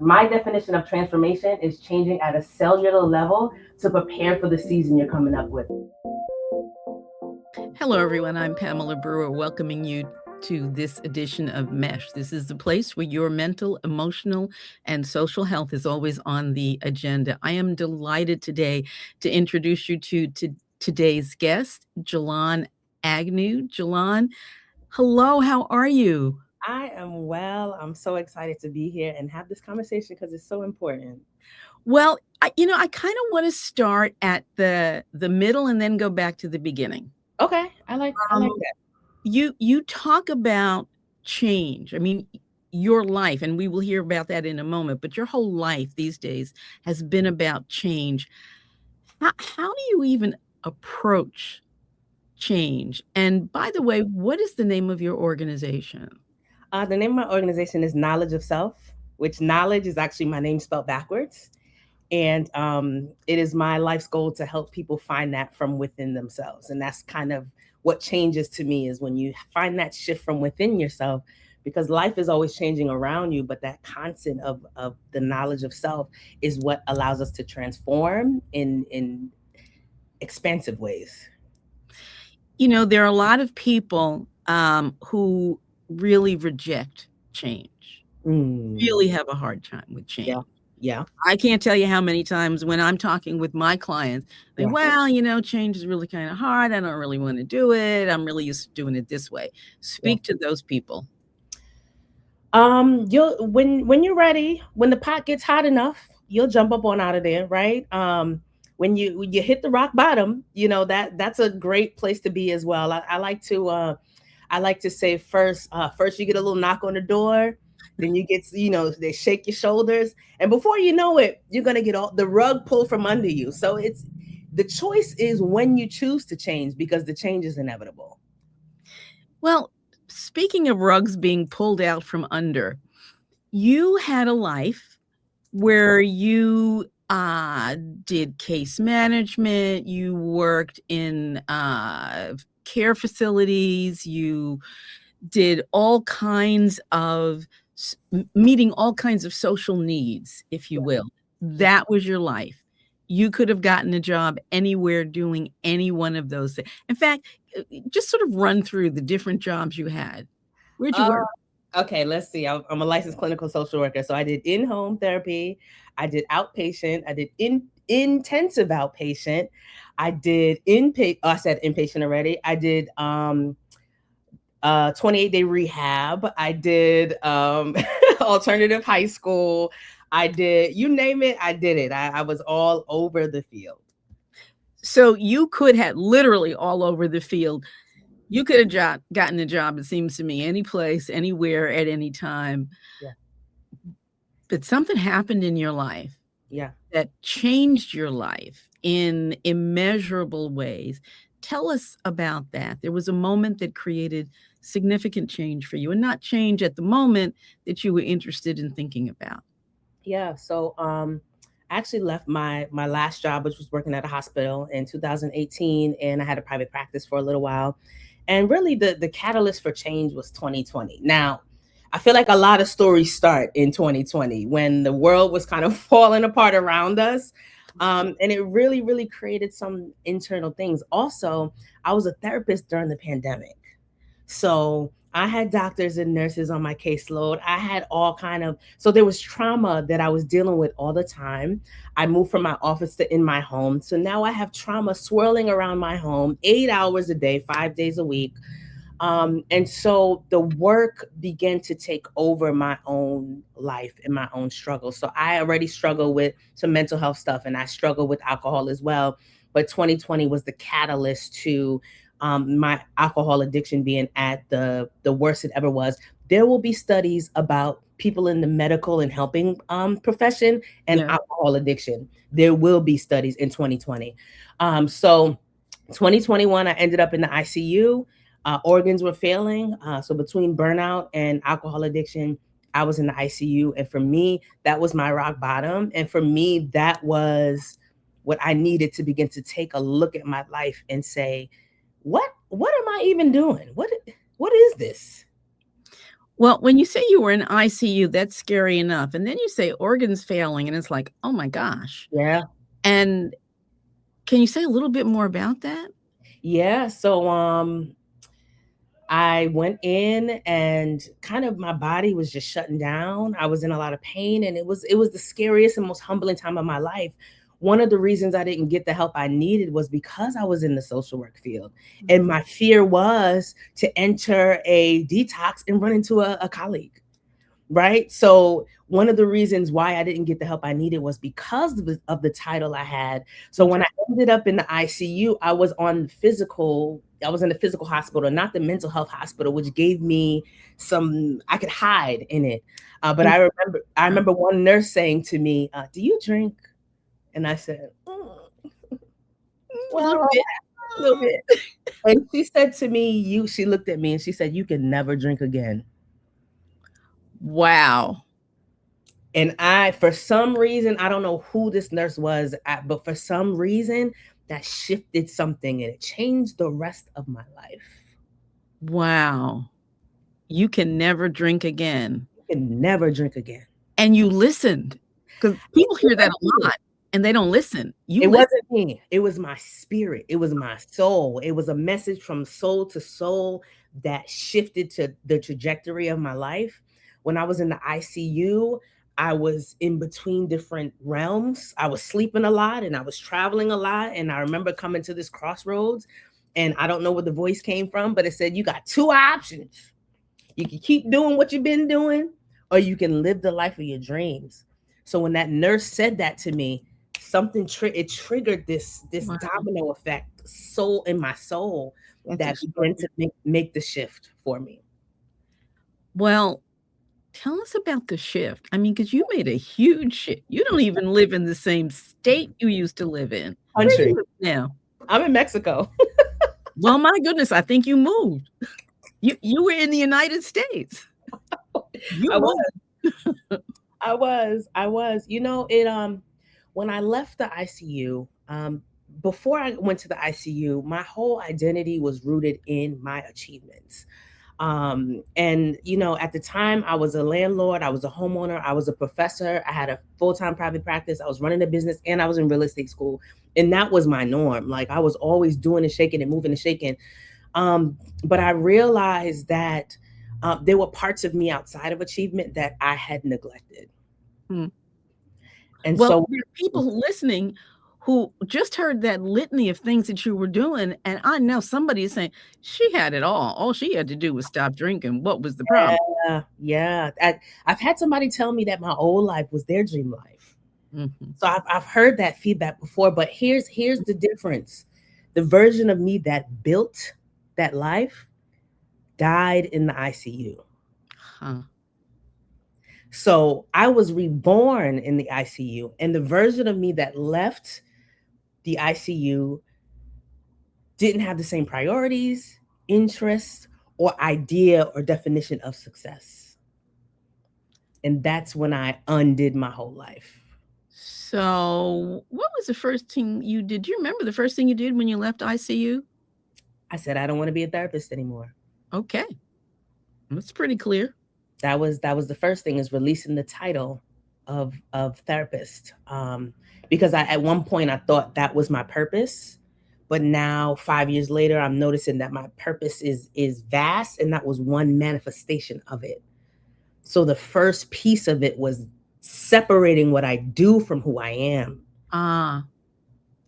My definition of transformation is changing at a cellular level to prepare for the season you're coming up with. Hello, everyone. I'm Pamela Brewer, welcoming you to this edition of M.E.S.H. This is the place where your mental, emotional, and social health is always on the agenda. I am delighted today to introduce you to today's guest, Jelan Agnew. Jelan, hello, how are you? I am well. I'm so excited to be here and have this conversation because it's so important. Well, I kind of want to start at the middle and then go back to the beginning. Okay, I like that. You talk about change. I mean, your life, and we will hear about that in a moment, but your whole life these days has been about change. How do you even approach change? And by the way, what is the name of your organization? The name of my organization is Knowledge of Self, which knowledge is actually my name spelled backwards. And it is my life's goal to help people find that from within themselves. And that's kind of what changes to me is when you find that shift from within yourself, because life is always changing around you. But that constant of the knowledge of self is what allows us to transform in expansive ways. There are a lot of people who really reject change, really have a hard time with change. Yeah. Yeah. I can't tell you how many times when I'm talking with my clients, they, Yeah. well, change is really kind of hard. I don't really want to do it. I'm really used to doing it this way. Yeah. Speak to those people. You'll when you're ready, when the pot gets hot enough, you'll jump up on out of there, right? When you hit the rock bottom, that's a great place to be as well. I like to say first you get a little knock on the door, then you get they shake your shoulders, and before you know it, you're gonna get all the rug pulled from under you. So it's the choice is when you choose to change because the change is inevitable. Well, speaking of rugs being pulled out from under, you had a life where you did case management, you worked in care facilities, you did all kinds of meeting all kinds of social needs, if you will. That was your life. You could have gotten a job anywhere doing any one of those things. In fact, just sort of run through the different jobs you had. Where'd you Uh, work? okay, let's see. I'm a licensed clinical social worker, so I did in-home therapy, I did outpatient, I did intensive outpatient, I did inpatient. Oh, I said inpatient already. I did 28-day rehab. I did alternative high school. I did you name it, I did it. I was all over the field. So you could have literally all over the field. You could have gotten a job, it seems to me, any place, anywhere, at any time. Yeah. But something happened in your life Yeah. that changed your life in immeasurable ways. Tell us about that. There was a moment that created significant change for you, and not change at the moment that you were interested in thinking about. Yeah. So I actually left my last job, which was working at a hospital in 2018, and I had a private practice for a little while. And really the catalyst for change was 2020. Now, I feel like a lot of stories start in 2020 when the world was kind of falling apart around us. And it really, really created some internal things. Also, I was a therapist during the pandemic. So I had doctors and nurses on my caseload. I had all kind of so there was trauma that I was dealing with all the time. I moved from my office to in my home. So now I have trauma swirling around my home 8 hours a day, 5 days a week. And so the work began to take over my own life and my own struggle. So I already struggle with some mental health stuff and I struggle with alcohol as well. But 2020 was the catalyst to my alcohol addiction being at the worst it ever was. There will be studies about people in the medical and helping profession and Yeah. alcohol addiction. There will be studies in 2020. So 2021, I ended up in the ICU. Organs were failing. So between burnout and alcohol addiction, I was in the ICU. And for me, that was my rock bottom. And for me, that was what I needed to begin to take a look at my life and say, what am I even doing? What is this? Well, when you say you were in ICU, that's scary enough, and then you say organs failing, and it's like, "Oh my gosh." Yeah. And can you say a little bit more about that? Yeah. So I went in and kind of my body was just shutting down. I was in a lot of pain and it was the scariest and most humbling time of my life. One of the reasons I didn't get the help I needed was because I was in the social work field. And my fear was to enter a detox and run into a colleague. Right. So one of the reasons why I didn't get the help I needed was because of the title I had. So when Okay. I ended up in the ICU, I was in the physical hospital, not the mental health hospital, which gave me I could hide in it. But Mm, I remember one nurse saying to me, "Do you drink?" And I said, a little "Well," bit, a little bit. and she said to me, she looked at me and she said, "You can never drink again." Wow. And for some reason, I don't know who this nurse was, but for some reason, that shifted something and it changed the rest of my life. Wow. You can never drink again. You can never drink again. And you listened, because It people hear that wasn't a me. lot, and they don't listen. You It listen. wasn't me. It was my spirit. It was my soul. It was a message from soul to soul that shifted to the trajectory of my life. When I was in the ICU, I was in between different realms. I was sleeping a lot and I was traveling a lot. And I remember coming to this crossroads, and I don't know where the voice came from, but it said, "You got two options. You can keep doing what you've been doing, or you can live the life of your dreams." So when that nurse said that to me, it triggered this Wow, domino effect soul in my soul that's that began extraordinary. to make the shift for me. Well, tell us about the shift. I mean, because you made a huge shift. You don't even live in the same state you used to live in. Where do you Country. live now? I'm in Mexico. Well, my goodness, I think you moved. You were in the United States. You I was. moved. I was. It when I left the ICU, before I went to the ICU, my whole identity was rooted in my achievements. And at the time I was a landlord, I was a homeowner, I was a professor, I had a full-time private practice, I was running a business, and I was in real estate school. And that was my norm. Like I was always doing and shaking and moving and shaking. But I realized that there were parts of me outside of achievement that I had neglected. Hmm. And Well, so there are people listening who just heard that litany of things that you were doing, and I know somebody is saying, "She had it all. All she had to do was stop drinking. What was the problem?" yeah, I've had somebody tell me that my old life was their dream life. Mhm. So I've heard that feedback before, but here's the difference. The version of me that built that life died in the ICU. Huh. So I was reborn in the ICU, and the version of me that left the ICU didn't have the same priorities, interests, or idea or definition of success. And that's when I undid my whole life. So, what was the first thing you did? Do you remember the first thing you did when you left ICU? I said, I don't want to be a therapist anymore. Okay, that's pretty clear. That was the first thing, is releasing the title of therapist. Because at one point I thought that was my purpose, but now 5 years later I'm noticing that my purpose is vast, and that was one manifestation of it. So the first piece of it was separating what I do from who I am. Ah,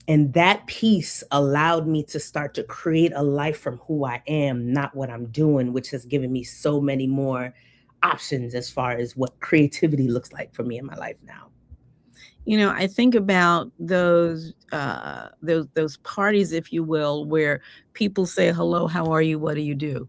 And that piece allowed me to start to create a life from who I am, not what I'm doing, which has given me so many more options as far as what creativity looks like for me in my life now. I think about those parties, if you will, where people say, "Hello, how are you? What do you do?"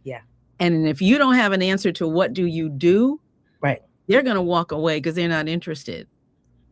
Yeah. And if you don't have an answer to what do you do, Right. they're gonna walk away because 'cause they're not interested.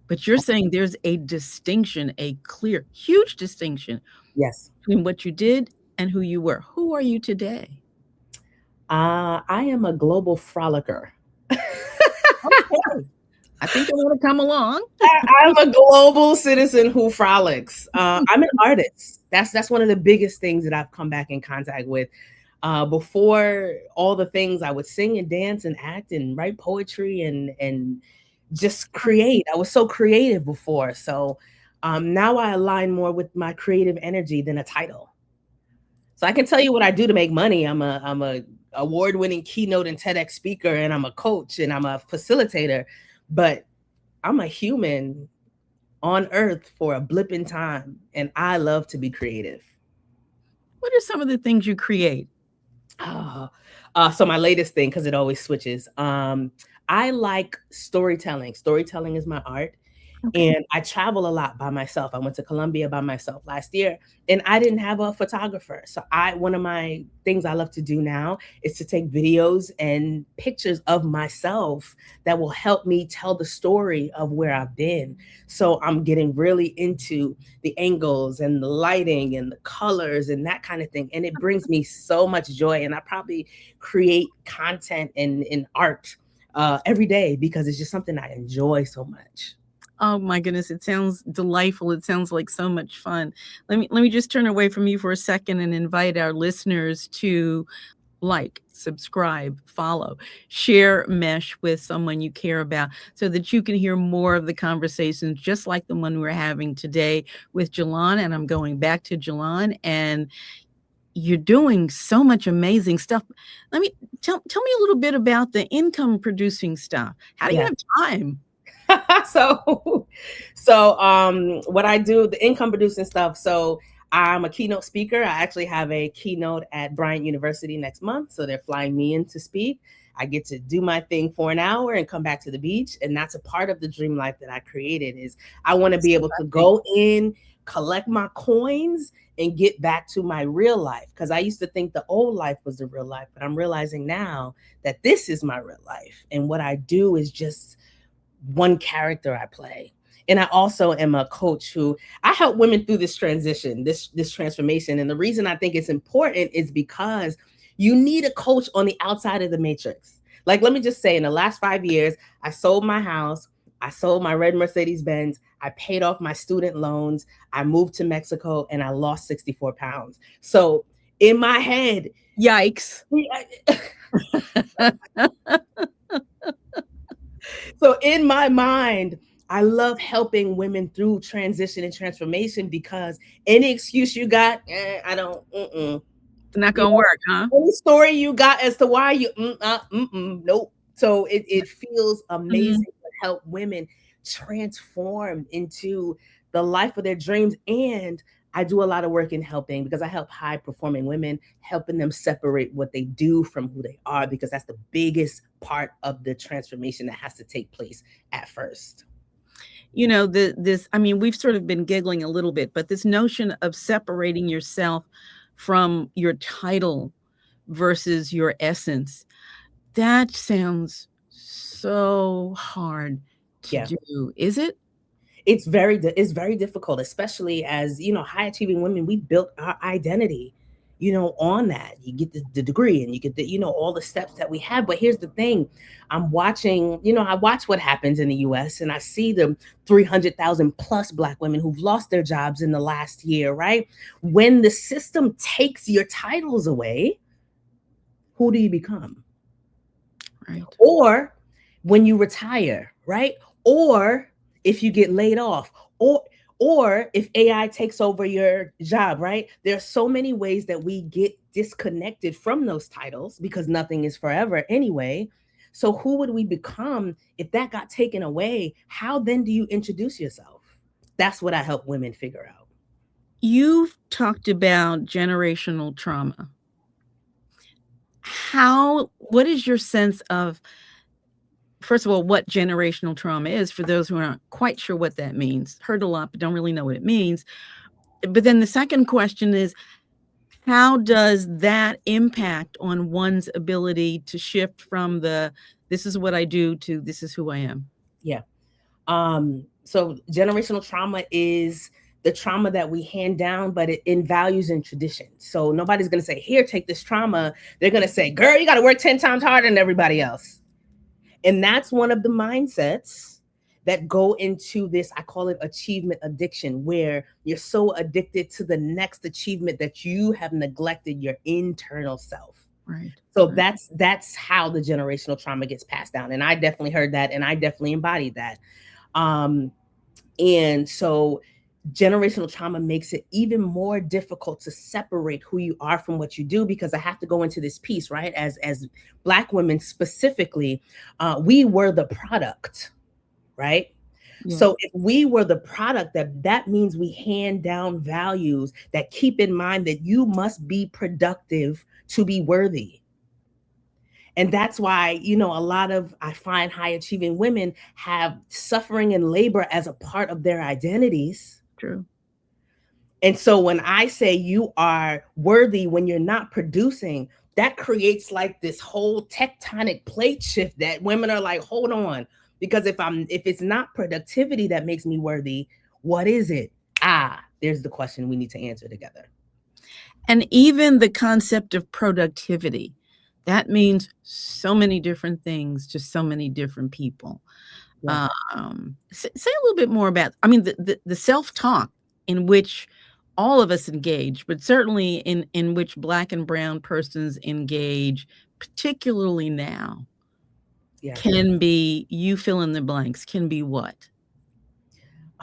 But you're saying there's a distinction, a clear, huge distinction Yes. between what you did and who you were. Who are you today? I am a global frolicker. Okay. I think I wanna come along. I'm a global citizen who frolics. I'm an artist. That's one of the biggest things that I've come back in contact with. Before all the things, I would sing and dance and act and write poetry and just create. I was so creative before. So now I align more with my creative energy than a title. So I can tell you what I do to make money. I'm a award-winning keynote and TEDx speaker, and I'm a coach and I'm a facilitator, but I'm a human on earth for a blip in time, and I love to be creative. What are some of the things you create? So my latest thing, because it always switches. I like storytelling. Storytelling is my art. Okay. And I travel a lot by myself. I went to Colombia by myself last year, and I didn't have a photographer. So one of my things I love to do now is to take videos and pictures of myself that will help me tell the story of where I've been. So I'm getting really into the angles and the lighting and the colors and that kind of thing. And it brings me so much joy. And I probably create content and art every day because it's just something I enjoy so much. Oh my goodness, it sounds delightful. It sounds like so much fun. Let me just turn away from you for a second and invite our listeners to like, subscribe, follow, share M.E.S.H with someone you care about so that you can hear more of the conversations just like the one we're having today with Jelan. And I'm going back to Jelan, and you're doing so much amazing stuff. Let me tell me a little bit about the income producing stuff. How do you Yeah. have time? So what I do, the income producing stuff. So I'm a keynote speaker. I actually have a keynote at Bryant University next month. So they're flying me in to speak. I get to do my thing for an hour and come back to the beach. And that's a part of the dream life that I created. Is I want to be able to go in, collect my coins, and get back to my real life. Because I used to think the old life was the real life, but I'm realizing now that this is my real life. And what I do is just one character I play. And I also am a coach who I help women through this transition, this transformation. And the reason I think it's important is because you need a coach on the outside of the matrix. Like, let me just say, in the last 5 years, I sold my house, I sold my red Mercedes Benz, I paid off my student loans, I moved to Mexico, and I lost 64 pounds. So in my head, yikes. So in my mind, I love helping women through transition and transformation because any excuse you got, I don't, It's not gonna work, huh? Any story you got as to why you, nope. So it feels amazing to help women transform into the life of their dreams. And I do a lot of work in helping because I help high performing women, helping them separate what they do from who they are, because that's the biggest part of the transformation that has to take place at first. You know, I mean, we've sort of been giggling a little bit, but this notion of separating yourself from your title versus your essence, that sounds so hard to do. Is it? It's very difficult, especially as, high achieving women. We built our identity, on that. You get the degree and you get the, all the steps that we have. But here's the thing. I'm watching, I watch what happens in the US, and I see the 300,000 plus Black women who've lost their jobs in the last year, right? When the system takes your titles away, who do you become? Right. Or when you retire, right? Or if you get laid off, or if AI takes over your job, right? There are so many ways that we get disconnected from those titles because nothing is forever anyway. So who would we become if that got taken away? How then do you introduce yourself? That's what I help women figure out. You've talked about generational trauma. What is your sense of, first of all, what generational trauma is for those who aren't quite sure what that means? Heard a lot, but don't really know what it means. But then the second question is, how does that impact on one's ability to shift from this is what I do to this is who I am? Yeah. So generational trauma is the trauma that we hand down, but in values and traditions. So nobody's going to say, here, take this trauma. They're going to say, girl, you got to work 10 times harder than everybody else. And that's one of the mindsets that go into this, I call it achievement addiction, where you're so addicted to the next achievement that you have neglected your internal self. Right. So Right. that's how the generational trauma gets passed down. And I definitely heard that, and I definitely embodied that. And so generational trauma makes it even more difficult to separate who you are from what you do, because I have to go into this piece, right? As Black women specifically, we were the product, right? Yes. So if we were the product, that means we hand down values that keep in mind that you must be productive to be worthy. And that's why, a lot of, I find, high achieving women have suffering and labor as a part of their identities. True. And so when I say you are worthy when you're not producing, that creates like this whole tectonic plate shift that women are like, hold on, because if it's not productivity that makes me worthy, what is it? There's the question we need to answer together. And even the concept of productivity, that means so many different things to so many different people. Yeah. Say a little bit more about, I mean, the self-talk in which all of us engage, but certainly in which Black and brown persons engage, particularly now, can be, you fill in the blanks, can be what?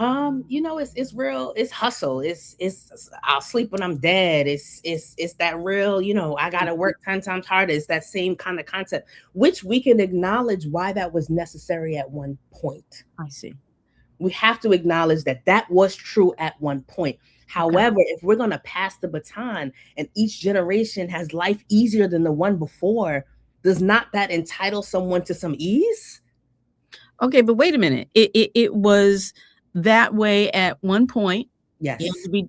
It's real, it's hustle, it's I'll sleep when I'm dead, it's that real, I gotta work 10 times harder. It's that same kind of concept, which we can acknowledge why that was necessary at one point. I see. We have to acknowledge that was true at one point. However, if we're going to pass the baton and each generation has life easier than the one before, does not that entitle someone to some ease? Okay, but wait a minute. It was that way at one point. Yes. You have to be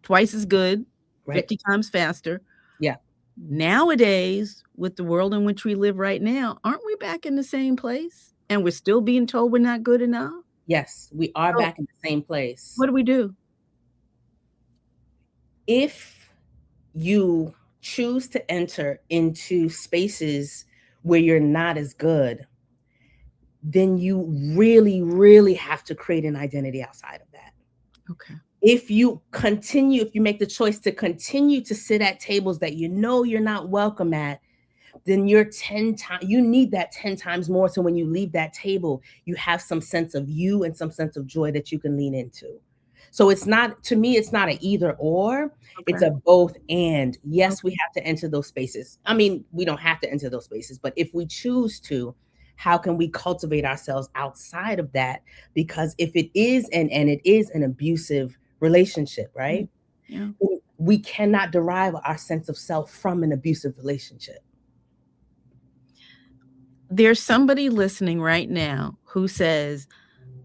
twice as good, right. 50 times faster. Yeah. Nowadays, with the world in which we live right now, aren't we back in the same place? And we're still being told we're not good enough? Yes, we are back in the same place. What do we do? If you choose to enter into spaces where you're not as good, then you really, really have to create an identity outside of that. Okay. If you make the choice to continue to sit at tables that you're not welcome at, then you need that 10 times more. So when you leave that table, you have some sense of you and some sense of joy that you can lean into. So to me, it's not an either or, it's a both and. Yes, we have to enter those spaces. I mean, we don't have to enter those spaces, but if we choose to, how can we cultivate ourselves outside of that? Because if it is, and it is an abusive relationship, right? Yeah. We cannot derive our sense of self from an abusive relationship. There's somebody listening right now who says,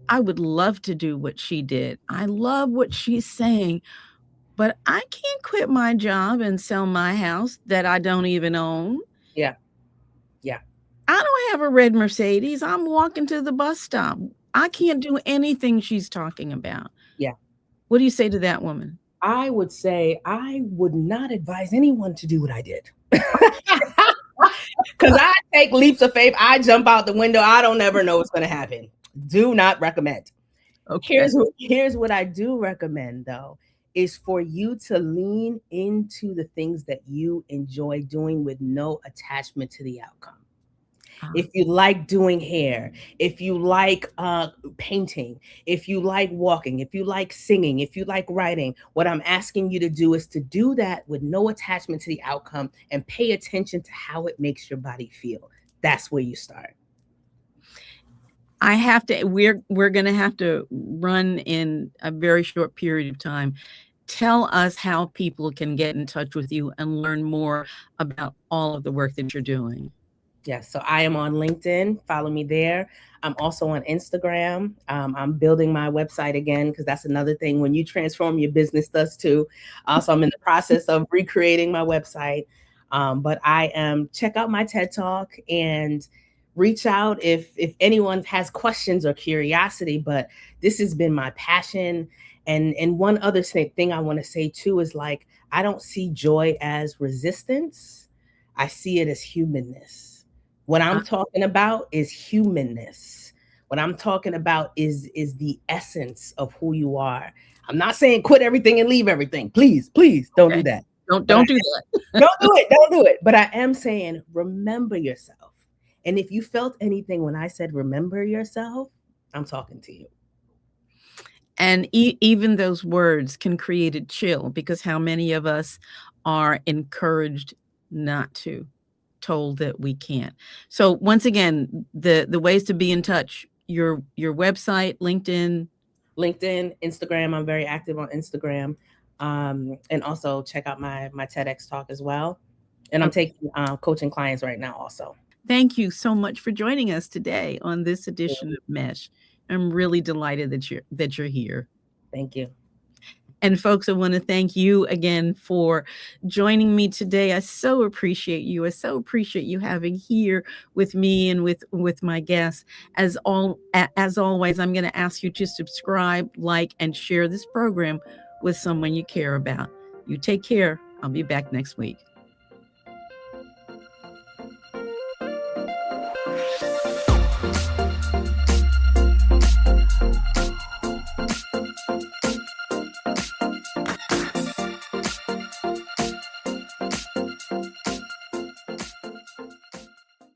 I would love to do what she did. I love what she's saying, but I can't quit my job and sell my house that I don't even own. Yeah. Yeah. I don't have a red Mercedes. I'm walking to the bus stop. I can't do anything she's talking about. Yeah. What do you say to that woman? I would say I would not advise anyone to do what I did. Because I take leaps of faith. I jump out the window. I don't ever know what's going to happen. Do not recommend. Okay. Here's what I do recommend, though, is for you to lean into the things that you enjoy doing with no attachment to the outcome. If you like doing hair, if you like painting, if you like walking, if you like singing, if you like writing, what I'm asking you to do is to do that with no attachment to the outcome and pay attention to how it makes your body feel. That's where you start. We're going to have to run in a very short period of time. Tell us how people can get in touch with you and learn more about all of the work that you're doing. Yes, so I am on LinkedIn. Follow me there. I'm also on Instagram. I'm building my website again, because that's another thing. When you transform, your business does too. So I'm in the process of recreating my website. But check out my TED Talk and reach out if anyone has questions or curiosity. But this has been my passion. And one other thing I want to say too is, like, I don't see joy as resistance. I see it as humanness. What I'm talking about is humanness. What I'm talking about is the essence of who you are. I'm not saying quit everything and leave everything. Please don't do Okay. that. But Don't do that. don't do it. But I am saying remember yourself. And if you felt anything when I said remember yourself, I'm talking to you. And even those words can create a chill, because how many of us are encouraged not to, told that we can't. So once again, the ways to be in touch, your website, LinkedIn, Instagram. I'm very active on Instagram. And also check out my TEDx talk as well. And I'm Okay. taking coaching clients right now also. Thank you so much for joining us today on this edition of M.E.S.H. I'm really delighted that you're here. Thank you. And folks, I want to thank you again for joining me today. I so appreciate you. I so appreciate you having here with me and with my guests. As always, I'm going to ask you to subscribe, like, and share this program with someone you care about. You take care. I'll be back next week.